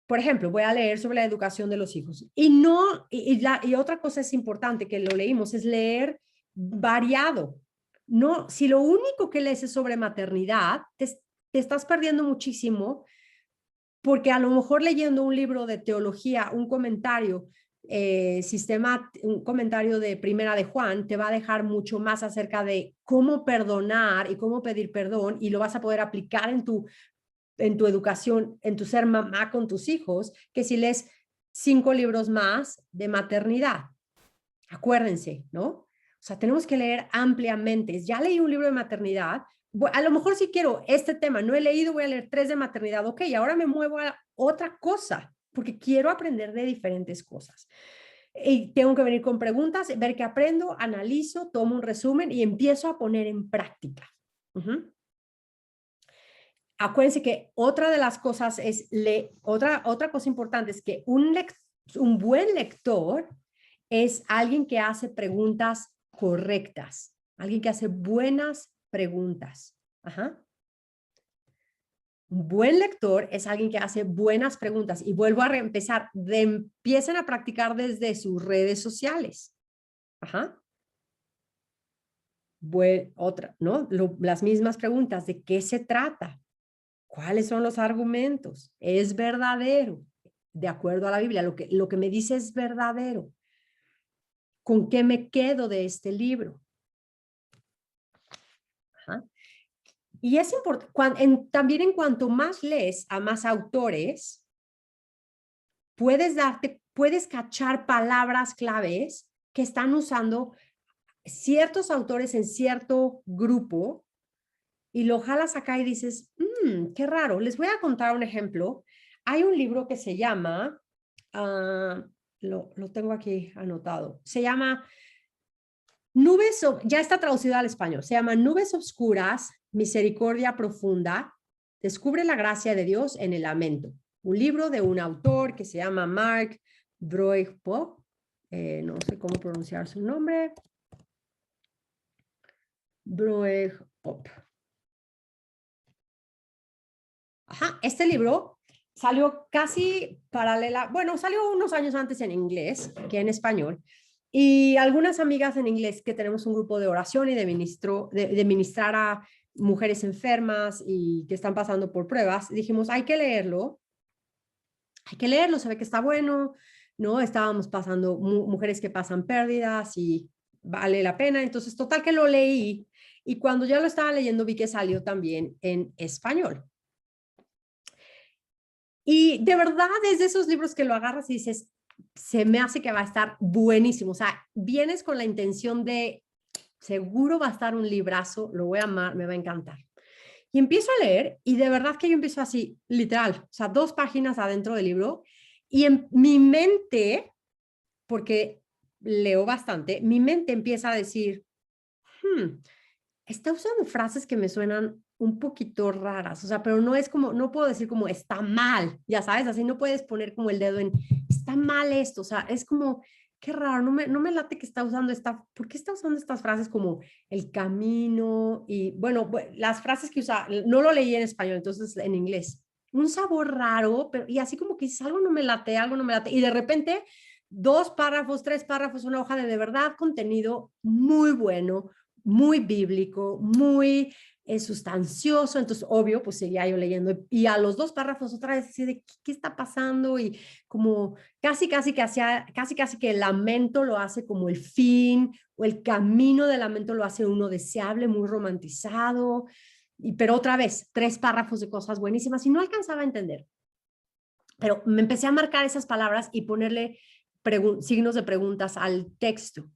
Por ejemplo, voy a leer sobre la educación de los hijos. Y otra cosa es importante que lo leímos, es leer variado. No, si lo único que lees es sobre maternidad, te estás perdiendo muchísimo, porque a lo mejor leyendo un libro de teología, un comentario un comentario de Primera de Juan te va a dejar mucho más acerca de cómo perdonar y cómo pedir perdón, y lo vas a poder aplicar en tu educación, en tu ser mamá con tus hijos, que si lees 5 libros más de maternidad. Acuérdense, ¿no? O sea, tenemos que leer ampliamente. Ya leí un libro de maternidad, a lo mejor si quiero este tema, no he leído, voy a leer 3 de maternidad, ok, ahora me muevo a otra cosa, porque quiero aprender de diferentes cosas. Y tengo que venir con preguntas, ver qué aprendo, analizo, tomo un resumen y empiezo a poner en práctica. Acuérdense que otra de las cosas es, otra cosa importante es que un buen lector es alguien que hace preguntas correctas, alguien que hace buenas preguntas. Ajá. Un buen lector es alguien que hace buenas preguntas, y vuelvo a reempezar, empiecen a practicar desde sus redes sociales. Ajá. Otra, ¿no? Las mismas preguntas, ¿de qué se trata? ¿Cuáles son los argumentos? ¿Es verdadero? De acuerdo a la Biblia, lo que me dice es verdadero. ¿Con qué me quedo de este libro? Ajá. Y es importante, también en cuanto más lees a más autores, puedes cachar palabras claves que están usando ciertos autores en cierto grupo, y lo jalas acá y dices, qué raro. Les voy a contar un ejemplo. Hay un libro que se llama, lo tengo aquí anotado, se llama ya está traducido al español, se llama Nubes Obscuras, Misericordia Profunda, descubre la gracia de Dios en el lamento. Un libro de un autor que se llama Mark Broegpop, no sé cómo pronunciar su nombre, Broegpop. Ajá, este libro salió casi salió unos años antes en inglés que en español, y algunas amigas en inglés que tenemos un grupo de oración y de ministrar a mujeres enfermas y que están pasando por pruebas, dijimos, hay que leerlo, se ve que está bueno, ¿no? Estábamos pasando, mujeres que pasan pérdidas y vale la pena, entonces total que lo leí, y cuando ya lo estaba leyendo vi que salió también en español. Y de verdad es de esos libros que lo agarras y dices, se me hace que va a estar buenísimo. O sea, vienes con la intención de, seguro va a estar un librazo, lo voy a amar, me va a encantar. Y empiezo a leer, y de verdad que yo empiezo así, literal, o sea, 2 páginas adentro del libro, y en mi mente, porque leo bastante, mi mente empieza a decir, está usando frases que me suenan un poquito raras, o sea, pero no es como, no puedo decir como está mal, ya sabes, así no puedes poner como el dedo en, está mal esto, o sea, es como, qué raro, no me late que está usando ¿por qué está usando estas frases como el camino? Y bueno, las frases que usa, no lo leí en español, entonces en inglés, un sabor raro, pero y así como que dices, algo no me late, y de repente 2 párrafos, 3 párrafos, una hoja de verdad contenido muy bueno, muy bíblico, muy sustancioso. Entonces, obvio, pues seguía yo leyendo, y a los 2 párrafos otra vez así de ¿qué está pasando? Y como casi que el lamento lo hace como el fin, o el camino del lamento lo hace uno deseable, muy romantizado, pero otra vez 3 párrafos de cosas buenísimas, y no alcanzaba a entender. Pero me empecé a marcar esas palabras y ponerle signos de preguntas al texto.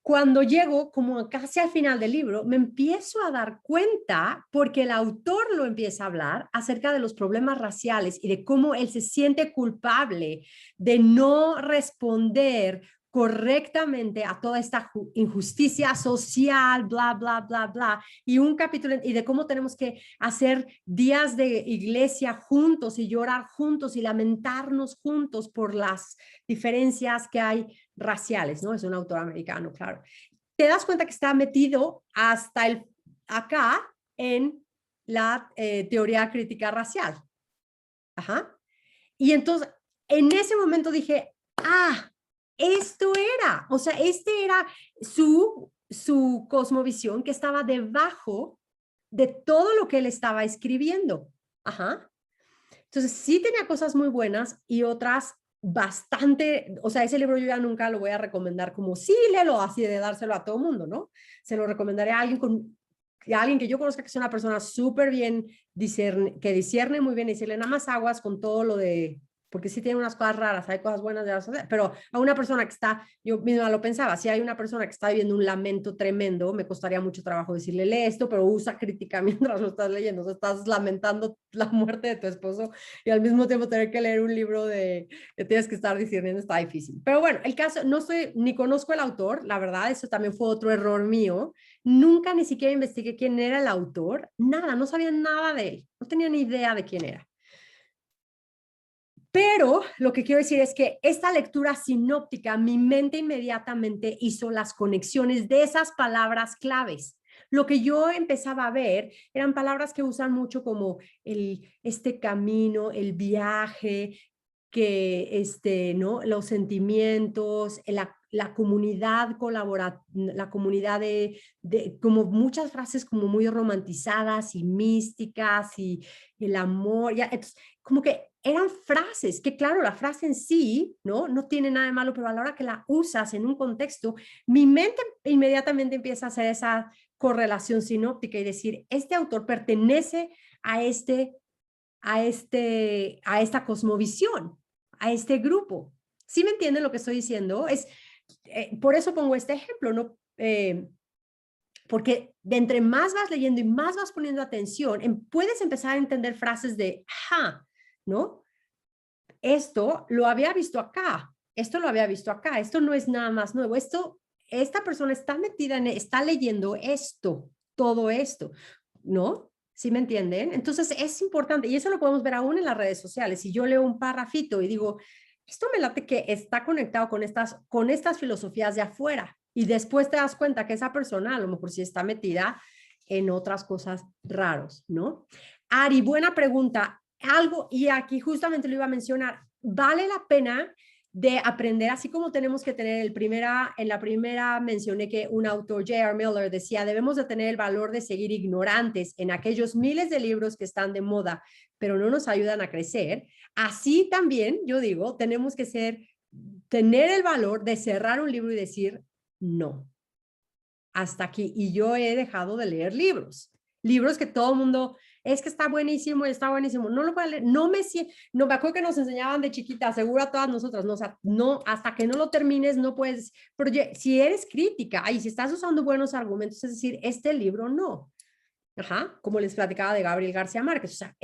Cuando llego como casi al final del libro, me empiezo a dar cuenta, porque el autor lo empieza a hablar acerca de los problemas raciales y de cómo él se siente culpable de no responder correctamente a toda esta injusticia social, bla, bla, bla, bla, y un capítulo, y de cómo tenemos que hacer días de iglesia juntos y llorar juntos y lamentarnos juntos por las diferencias que hay raciales, ¿no? Es un autor americano, claro. Te das cuenta que está metido hasta acá en la teoría crítica racial. Ajá. Y entonces, en ese momento dije, esto era, o sea, este era su cosmovisión, que estaba debajo de todo lo que él estaba escribiendo. Ajá. Entonces, sí tenía cosas muy buenas y otras bastante, o sea, ese libro yo ya nunca lo voy a recomendar como, sí, léelo, así de dárselo a todo mundo, ¿no? Se lo recomendaré a alguien que yo conozca que es una persona súper bien, que discierne muy bien y decirle nada más aguas con todo lo de, porque sí tiene unas cosas raras, hay cosas buenas de las cosas, pero a una persona que está, yo misma lo pensaba, si hay una persona que está viviendo un lamento tremendo, me costaría mucho trabajo decirle, lee esto, pero usa crítica mientras lo estás leyendo, o sea, estás lamentando la muerte de tu esposo y al mismo tiempo tener que leer un libro de que tienes que estar discerniendo está difícil. Pero bueno, el caso, no estoy, ni conozco el autor, la verdad, eso también fue otro error mío. Nunca ni siquiera investigué quién era el autor, nada, no sabía nada de él, no tenía ni idea de quién era. Pero lo que quiero decir es que esta lectura sinóptica, mi mente inmediatamente hizo las conexiones de esas palabras claves. Lo que yo empezaba a ver eran palabras que usan mucho como este camino, el viaje, ¿no? Los sentimientos, la comunidad la comunidad como muchas frases como muy romantizadas y místicas y el amor, ya, entonces, como que eran frases, que claro, la frase en sí, ¿no? No tiene nada de malo, pero a la hora que la usas en un contexto, mi mente inmediatamente empieza a hacer esa correlación sinóptica y decir, este autor pertenece a esta cosmovisión, a este grupo. ¿Sí me entienden lo que estoy diciendo? Por eso pongo este ejemplo, ¿no? Porque de entre más vas leyendo y más vas poniendo atención, puedes empezar a entender frases de, ja, ¿no? Esto lo había visto acá, esto lo había visto acá, esto no es nada más nuevo, esta persona está metida está leyendo esto, todo esto, ¿no? ¿Sí me entienden? Entonces es importante, y eso lo podemos ver aún en las redes sociales. Si yo leo un parrafito y digo, esto me late que está conectado con estas filosofías de afuera, y después te das cuenta que esa persona a lo mejor sí está metida en otras cosas raros, ¿no? Ari, buena pregunta. Algo, y aquí justamente lo iba a mencionar, vale la pena de aprender, así como tenemos que tener en la primera mencioné que un autor, J.R. Miller, decía, debemos de tener el valor de seguir ignorantes en aquellos miles de libros que están de moda, pero no nos ayudan a crecer. Así también, yo digo, tenemos que tener el valor de cerrar un libro y decir, no, hasta aquí. Y yo he dejado de leer libros que todo el mundo, es que está buenísimo, no lo voy a leer, no me acuerdo que nos enseñaban de chiquita, seguro a todas nosotras, no, o sea, no, hasta que no lo termines no puedes, pero si eres crítica y si estás usando buenos argumentos, es decir, este libro no, ajá, como les platicaba de Gabriel García Márquez, o sea,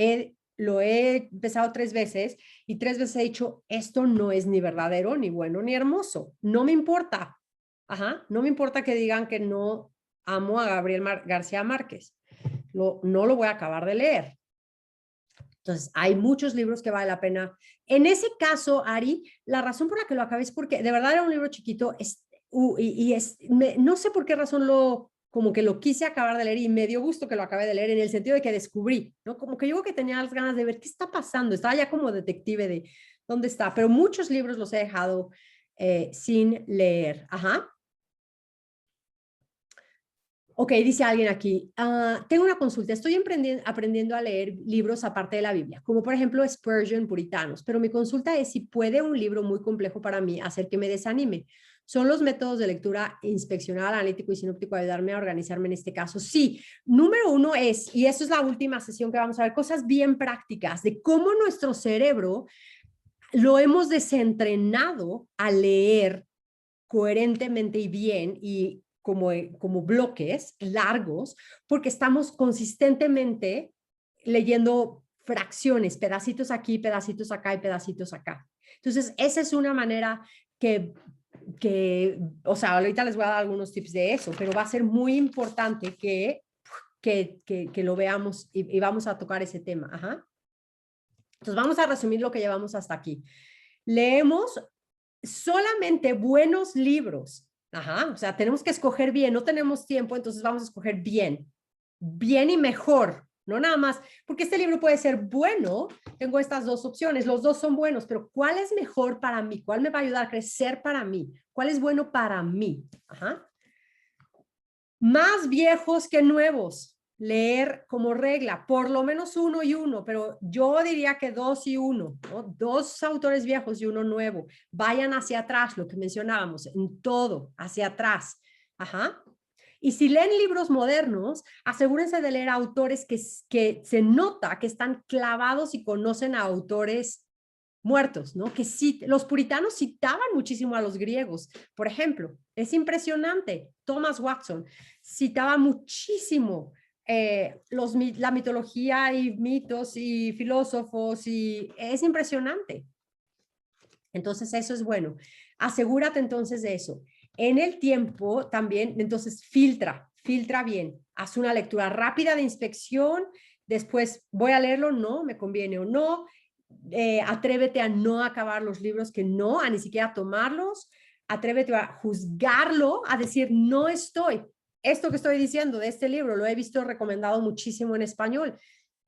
lo he empezado 3 veces y 3 veces he dicho, esto no es ni verdadero, ni bueno, ni hermoso, no me importa, ajá, no me importa que digan que no amo a Gabriel García Márquez, no lo voy a acabar de leer. Entonces, hay muchos libros que vale la pena. En ese caso, Ari, la razón por la que lo acabé es porque de verdad era un libro chiquito no sé por qué razón como que lo quise acabar de leer y me dio gusto que lo acabé de leer en el sentido de que descubrí, ¿no? Como que yo que tenía las ganas de ver qué está pasando, estaba ya como detective de dónde está, pero muchos libros los he dejado sin leer. Ajá. Ok, dice alguien aquí, tengo una consulta, estoy aprendiendo a leer libros aparte de la Biblia, como por ejemplo Spurgeon, Puritanos, pero mi consulta es si puede un libro muy complejo para mí hacer que me desanime. ¿Son los métodos de lectura inspeccional, analítico y sinóptico ayudarme a organizarme en este caso? Sí, número 1 y eso es la última sesión que vamos a ver, cosas bien prácticas de cómo nuestro cerebro lo hemos desentrenado a leer coherentemente y bien y como bloques largos, porque estamos consistentemente leyendo fracciones, pedacitos aquí, pedacitos acá y pedacitos acá. Entonces, esa es una manera o sea, ahorita les voy a dar algunos tips de eso, pero va a ser muy importante que lo veamos y vamos a tocar ese tema. Ajá. Entonces, vamos a resumir lo que llevamos hasta aquí. Leemos solamente buenos libros. Ajá, o sea, tenemos que escoger bien, no tenemos tiempo, entonces vamos a escoger bien, bien y mejor, no nada más, porque este libro puede ser bueno, tengo estas dos opciones, los dos son buenos, pero ¿cuál es mejor para mí? ¿Cuál me va a ayudar a crecer para mí? ¿Cuál es bueno para mí? Ajá. Más viejos que nuevos. leer como regla, por lo menos 1 y 1, pero yo diría que 2 y 1, ¿no? 2 autores viejos y 1 nuevo. Vayan hacia atrás, lo que mencionábamos, en todo, hacia atrás. Ajá. Y si leen libros modernos, asegúrense de leer autores que se nota que están clavados y conocen a autores muertos, ¿no? Que sí, los puritanos citaban muchísimo a los griegos. Por ejemplo, es impresionante. Thomas Watson citaba muchísimo la mitología y mitos y filósofos y es impresionante. Entonces, eso es bueno. Asegúrate entonces de eso. En el tiempo también, entonces filtra bien. Haz una lectura rápida de inspección. Después, ¿voy a leerlo? No, me conviene o no. Atrévete a no acabar los libros que no, a ni siquiera tomarlos. Atrévete a juzgarlo, a decir, no estoy. Esto que estoy diciendo de este libro lo he visto recomendado muchísimo en español.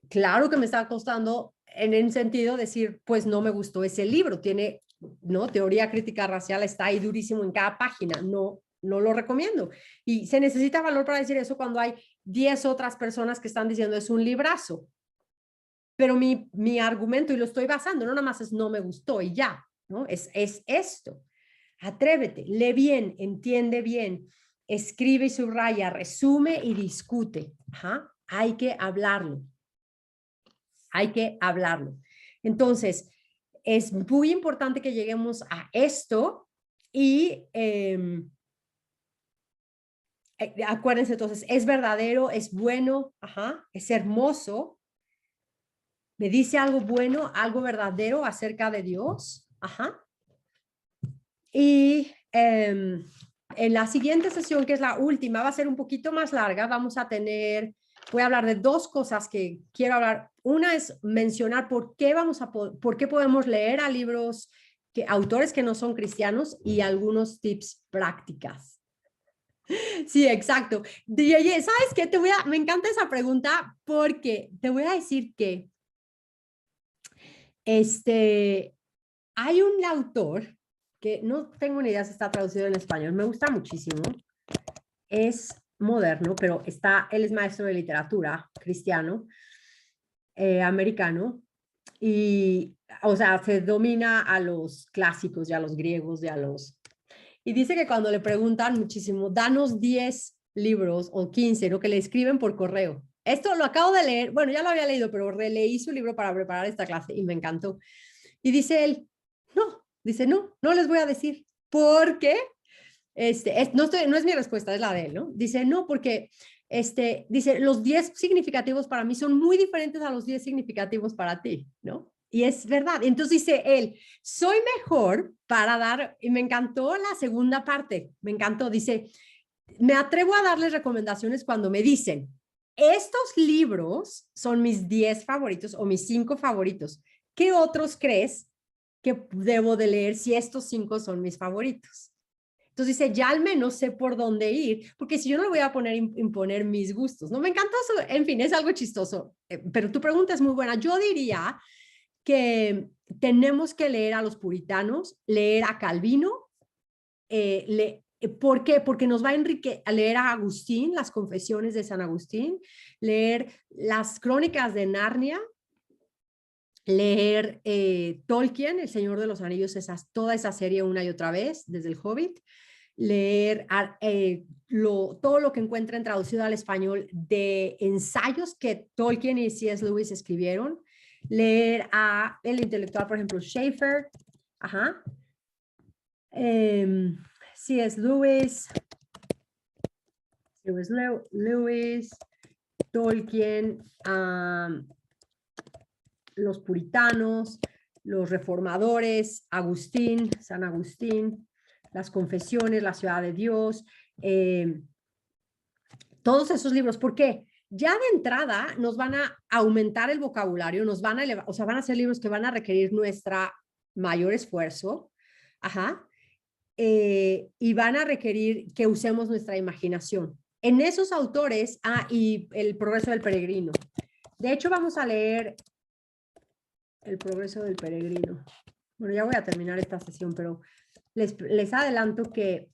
Claro que me está costando en el sentido decir, pues no me gustó ese libro, tiene, ¿no? Teoría crítica racial está ahí durísimo en cada página, no lo recomiendo. Y se necesita valor para decir eso cuando hay 10 otras personas que están diciendo es un librazo. Pero mi argumento, y lo estoy basando, no nada más es no me gustó y ya, ¿no? Es esto. Atrévete, lee bien, entiende bien, escribe y subraya, resume y discute. Ajá. Hay que hablarlo. Hay que hablarlo. Entonces, es muy importante que lleguemos a esto y acuérdense entonces, es verdadero, es bueno, ajá, es hermoso, me dice algo bueno, algo verdadero acerca de Dios, ajá. Y en la siguiente sesión, que es la última, va a ser un poquito más larga, voy a hablar de 2 cosas que quiero hablar. Una es mencionar por qué podemos leer a libros, autores que no son cristianos y algunos tips prácticas. Sí, exacto. Y oye, ¿sabes qué? Me encanta esa pregunta porque te voy a decir que hay un autor que no tengo ni idea si está traducido en español, me gusta muchísimo, es moderno, pero él es maestro de literatura cristiano, americano, y, o sea, se domina a los clásicos y a los griegos y dice que cuando le preguntan muchísimo, danos 10 libros o 15, ¿no? Que le escriben por correo. Esto lo acabo de leer, bueno, ya lo había leído, pero releí su libro para preparar esta clase y me encantó. Y dice él, no les voy a decir, porque, no es mi respuesta, es la de él, ¿no? Dice, no, porque, dice, los 10 significativos para mí son muy diferentes a los 10 significativos para ti, ¿no? Y es verdad. Entonces dice él, soy mejor para dar, y me encantó la segunda parte, me encantó, dice, me atrevo a darles recomendaciones cuando me dicen, estos libros son mis 10 favoritos o mis 5 favoritos. ¿Qué otros crees que debo de leer si estos 5 son mis favoritos? Entonces dice, ya al menos sé por dónde ir, porque si yo no le voy a imponer mis gustos, ¿no? Me encantó eso, en fin, es algo chistoso, pero tu pregunta es muy buena. Yo diría que tenemos que leer a los puritanos, leer a Calvino, ¿por qué? Porque nos va a leer a Agustín, las confesiones de San Agustín, leer las crónicas de Narnia, leer Tolkien, El Señor de los Anillos, toda esa serie una y otra vez, desde El Hobbit, leer todo lo que encuentren traducido al español de ensayos que Tolkien y C.S. Lewis escribieron, leer a el intelectual, por ejemplo, Schaeffer, ajá, C.S. Lewis, Tolkien, los puritanos, los reformadores, Agustín, San Agustín, las confesiones, la ciudad de Dios, todos esos libros. ¿Por qué? Ya de entrada nos van a aumentar el vocabulario, nos van a elevar, o sea, van a ser libros que van a requerir nuestra mayor esfuerzo, ajá, y van a requerir que usemos nuestra imaginación. En esos autores, y El Progreso del Peregrino. De hecho, vamos a leer El Progreso del Peregrino. Bueno, ya voy a terminar esta sesión, pero les adelanto que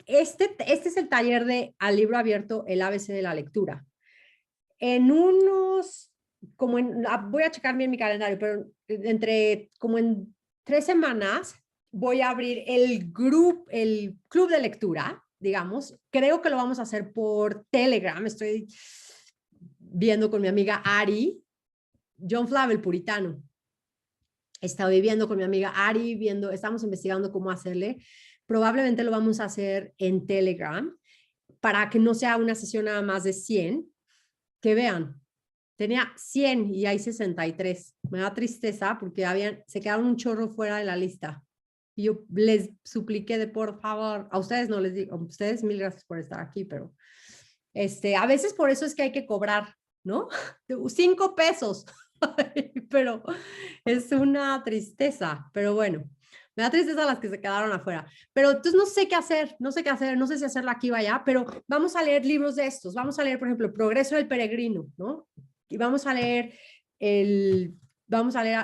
este es el taller de Al Libro Abierto, el ABC de la lectura. en unos, voy a checar bien mi calendario, pero como en 3 semanas voy a abrir el club de lectura, digamos. Creo que lo vamos a hacer por Telegram. Estoy viendo con mi amiga Ari, John Flavel, puritano. Estaba viviendo con mi amiga Ari, estamos investigando cómo hacerle. Probablemente lo vamos a hacer en Telegram para que no sea una sesión nada más de 100, que vean, tenía 100 y hay 63. Me da tristeza porque se quedaron un chorro fuera de la lista. Y yo les supliqué de por favor, a ustedes no les digo, a ustedes mil gracias por estar aquí, pero a veces por eso es que hay que cobrar, ¿no? 5 pesos, pero es una tristeza, pero bueno. Me da tristeza las que se quedaron afuera. Pero entonces no sé qué hacer, no sé si hacerlo aquí o allá, pero vamos a leer libros de estos. Vamos a leer, por ejemplo, Progreso del Peregrino, ¿no? Y vamos a leer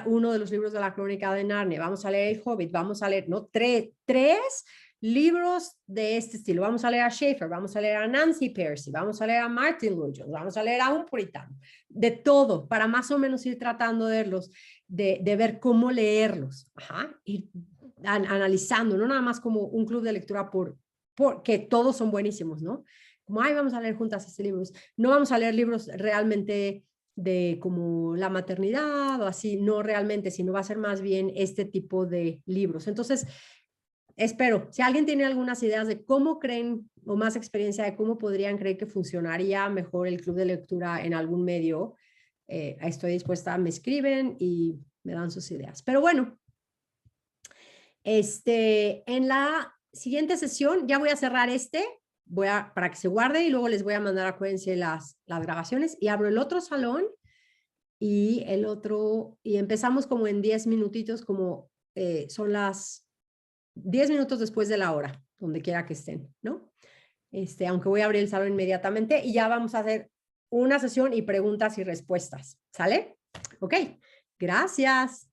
uno de los libros de la Crónica de Narnia, vamos a leer El Hobbit, vamos a leer, ¿no? Tres libros de este estilo. Vamos a leer a Schaeffer, vamos a leer a Nancy Pearcey, vamos a leer a Martin Lloyd-Jones, vamos a leer a un puritano. De todo, para más o menos ir tratando de ver cómo leerlos. Ajá, ir analizando, no nada más como un club de lectura porque todos son buenísimos, ¿no? Como, vamos a leer juntas este libro. No vamos a leer libros realmente de como la maternidad o así, no realmente, sino va a ser más bien este tipo de libros. Entonces, espero, si alguien tiene algunas ideas de cómo creen o más experiencia de cómo podrían creer que funcionaría mejor el club de lectura en algún medio, estoy dispuesta, me escriben y me dan sus ideas. Pero bueno, en la siguiente sesión ya voy a cerrar para que se guarde y luego les voy a mandar, acuérdense, las grabaciones y abro el otro salón y empezamos como en 10 minutitos, como son las 10 minutos después de la hora, donde quiera que estén, ¿no? Aunque voy a abrir el salón inmediatamente y ya vamos a hacer una sesión y preguntas y respuestas, ¿sale? Ok, gracias.